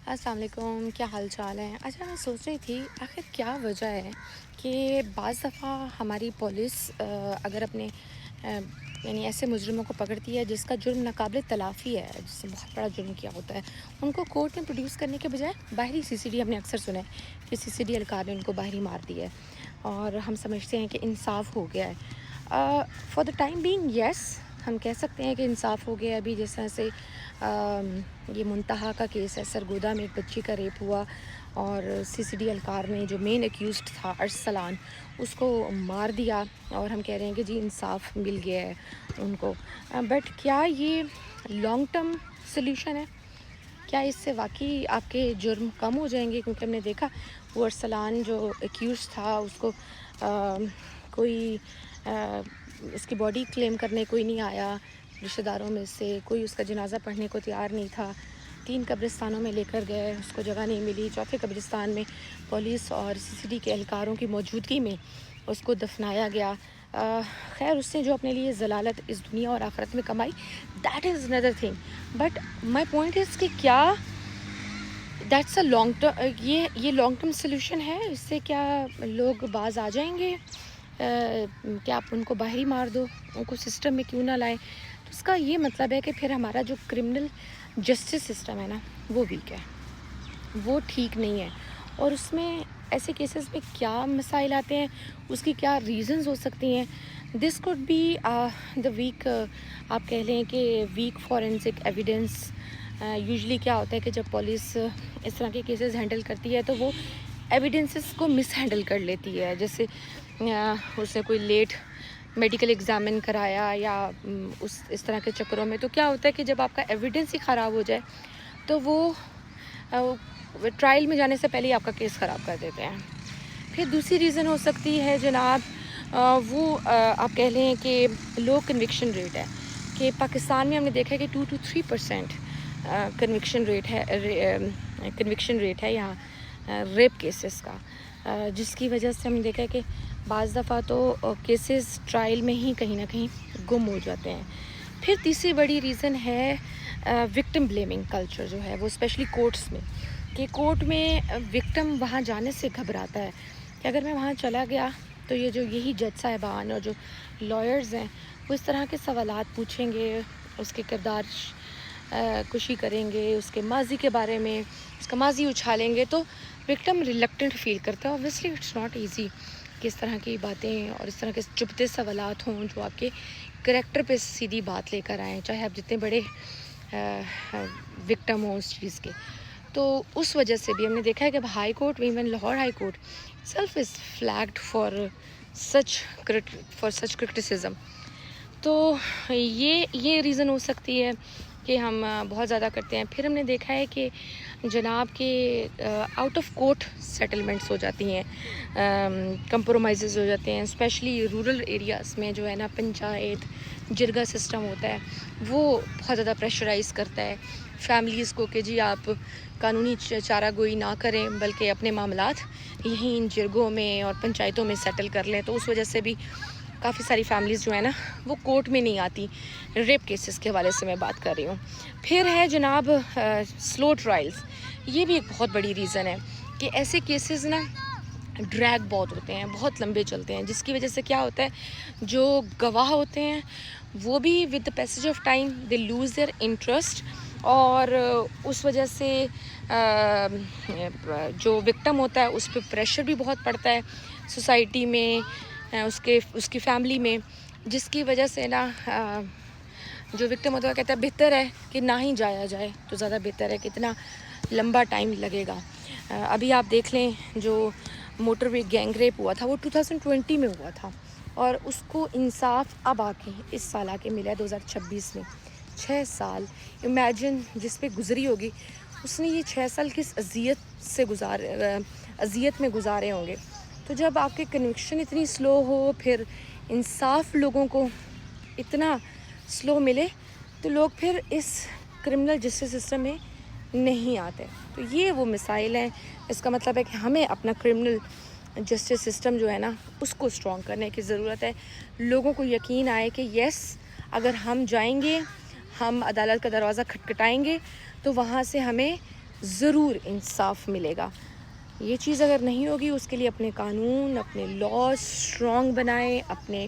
السلام علیکم، کیا حال چال ہے؟ اچھا، میں سوچ رہی تھی آخر کیا وجہ ہے کہ بعض دفعہ ہماری پولیس اگر اپنے یعنی ایسے مجرموں کو پکڑتی ہے جس کا جرم ناقابل تلافی ہے، جس سے بہت بڑا جرم کیا ہوتا ہے، ان کو کورٹ میں پروڈیوس کرنے کے بجائے باہری سی سی ڈی، ہم نے اکثر سنا ہے کہ سی سی ڈی اہلکار نے ان کو باہری مار دیا ہے اور ہم سمجھتے ہیں کہ انصاف ہو گیا ہے۔ فار دا ٹائم بینگ یس، ہم کہہ سکتے ہیں کہ انصاف ہو گیا۔ ابھی جس طرح سے یہ منتہا کا کیس ہے، سرگودا میں ایک بچی کا ریپ ہوا اور سی سی ڈی اہلکار نے جو مین ایکیوزڈ تھا ارسلان، اس کو مار دیا اور ہم کہہ رہے ہیں کہ جی انصاف مل گیا ہے ان کو۔ بٹ کیا یہ لانگ ٹرم سلیوشن ہے؟ کیا اس سے واقعی آپ کے جرم کم ہو جائیں گے؟ کیونکہ ہم نے دیکھا وہ ارسلان جو ایکیوز تھا، اس کو کوئی اس کی باڈی کلیم کرنے کوئی نہیں آیا، رشتہ داروں میں سے کوئی اس کا جنازہ پڑھنے کو تیار نہیں تھا۔ 3 قبرستانوں میں لے کر گئے، اس کو جگہ نہیں ملی۔ چوتھے قبرستان میں پولیس اور سی سی ڈی کے اہلکاروں کی موجودگی میں اس کو دفنایا گیا۔ خیر، اس نے جو اپنے لیے ضلالت اس دنیا اور آخرت میں کمائی، that is another thing. But my point is کہ کیا دیٹس اے لانگ ٹرم، یہ لانگ ٹرم سلیوشن ہے؟ اس سے کیا لوگ باز آ جائیں گے؟ کیا آپ ان کو باہری مار دو، ان کو سسٹم میں کیوں نہ لائیں؟ تو اس کا یہ مطلب ہے کہ پھر ہمارا جو کرمنل جسٹس سسٹم ہے نا، وہ ویک ہے، وہ ٹھیک نہیں ہے۔ اور اس میں ایسے کیسز میں کیا مسائل آتے ہیں، اس کی کیا ریزنز ہو سکتی ہیں؟ دس کوڈ بی دا ویک، آپ کہہ لیں کہ ویک فورینسک ایویڈنس۔ یوزلی کیا ہوتا ہے کہ جب پولیس اس طرح کے کیسز ہینڈل کرتی ہے تو وہ ایویڈنسز کو مس ہینڈل کر لیتی ہے، جیسے اس نے کوئی لیٹ میڈیکل ایگزامن کرایا یا اس طرح کے چکروں میں۔ تو کیا ہوتا ہے کہ جب آپ کا ایویڈنس ہی خراب ہو جائے تو وہ ٹرائل میں جانے سے پہلے ہی آپ کا کیس خراب کر دیتے ہیں۔ پھر دوسری ریزن ہو سکتی ہے جناب، وہ آپ کہہ لیں کہ لو کنوکشن ریٹ ہے، کہ پاکستان میں ہم نے دیکھا ہے کہ 2 to 3% کنوکشن ریٹ ہے یہاں ریپ کیسز کا، جس کی وجہ سے ہم نے دیکھا ہے کہ بعض دفعہ تو کیسز ٹرائل میں ہی کہیں نہ کہیں گم ہو جاتے ہیں۔ پھر تیسری بڑی ریزن ہے وکٹم بلیمنگ کلچر جو ہے، وہ اسپیشلی کورٹس میں، کہ کورٹ میں وکٹم وہاں جانے سے گھبراتا ہے کہ اگر میں وہاں چلا گیا تو یہ جو یہی جج صاحبان اور جو لائرز ہیں وہ اس طرح کے سوالات پوچھیں گے، اس کے کردار کشی کریں گے، اس کے ماضی کے بارے میں اس کا ماضی اچھالیں گے، تو وکٹم ریلکٹنٹ فیل کرتا ہے۔ اوبویسلی اٹس ناٹ ایزی کہ اس طرح کی باتیں اور اس طرح کے چبھتے سوالات ہوں جو آپ کے کریکٹر پہ سیدھی بات لے کر آئیں، چاہے آپ جتنے بڑے وکٹم ہوں اس چیز کے۔ تو اس وجہ سے بھی ہم نے دیکھا ہے کہ high court, even Lahore high court self is flagged for such criticism. تو یہ ریزن ہو سکتی ہے کہ ہم بہت زیادہ کرتے ہیں۔ پھر ہم نے دیکھا ہے کہ جناب کے آؤٹ آف کورٹ سیٹلمنٹس ہو جاتی ہیں، کمپرومائزز ہو جاتے ہیں، اسپیشلی رورل ایریاز میں جو ہے نا، پنچایت جرگا سسٹم ہوتا ہے، وہ بہت زیادہ پریشرائز کرتا ہے فیملیز کو کہ جی آپ قانونی چارہ گوئی نہ کریں بلکہ اپنے معاملات یہیں ان جرگوں میں اور پنچایتوں میں سیٹل کر لیں۔ تو اس وجہ سے بھی کافی ساری فیملیز جو ہے نا وہ کورٹ میں نہیں آتی۔ ریپ کیسز کے حوالے سے میں بات کر رہی ہوں۔ پھر ہے جناب سلو ٹرائلز، یہ بھی ایک بہت بڑی ریزن ہے کہ ایسے کیسز نا ڈریگ بہت ہوتے ہیں، بہت لمبے چلتے ہیں، جس کی وجہ سے کیا ہوتا ہے جو گواہ ہوتے ہیں وہ بھی with the passage of time they lose their interest, اور اس وجہ سے جو وکٹم ہوتا ہے اس پہ پریشر بھی بہت پڑتا ہے سوسائٹی میں، اس کی فیملی میں، جس کی وجہ سے نا جو وکٹم ہوتا ہے وہ کہتا ہے بہتر ہے کہ نہ ہی جایا جائے تو زیادہ بہتر ہے، کہ اتنا لمبا ٹائم لگے گا۔ ابھی آپ دیکھ لیں جو موٹر وے گینگ ریپ ہوا تھا وہ 2020 میں ہوا تھا، اور اس کو انصاف اب آ کے اس سال آ کے ملا ہے 2026 میں۔ 6 سال امیجن جس پہ گزری ہوگی، اس نے یہ 6 سال کس اذیت میں گزارے ہوں گے۔ تو جب آپ کے کنوکشن اتنی سلو ہو، پھر انصاف لوگوں کو اتنا سلو ملے، تو لوگ پھر اس کرمنل جسٹس سسٹم میں نہیں آتے۔ تو یہ وہ مسائل ہیں۔ اس کا مطلب ہے کہ ہمیں اپنا کرمنل جسٹس سسٹم جو ہے نا اس کو اسٹرانگ کرنے کی ضرورت ہے۔ لوگوں کو یقین آئے کہ یس، اگر ہم جائیں گے، ہم عدالت کا دروازہ کھٹکھٹائیں گے تو وہاں سے ہمیں ضرور انصاف ملے گا. یہ چیز اگر نہیں ہوگی، اس کے لیے اپنے قانون، اپنے لاز اسٹرانگ بنائیں، اپنے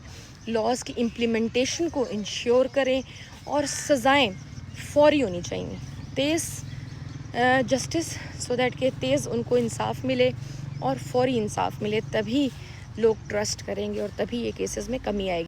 لاز کی امپلیمنٹیشن کو انشور کریں، اور سزائیں فوری ہونی چاہیے، تیز جسٹس، سو دیٹ کہ تیز ان کو انصاف ملے اور فوری انصاف ملے. تبھی لوگ ٹرسٹ کریں گے اور تبھی یہ کیسز میں کمی آئے گی.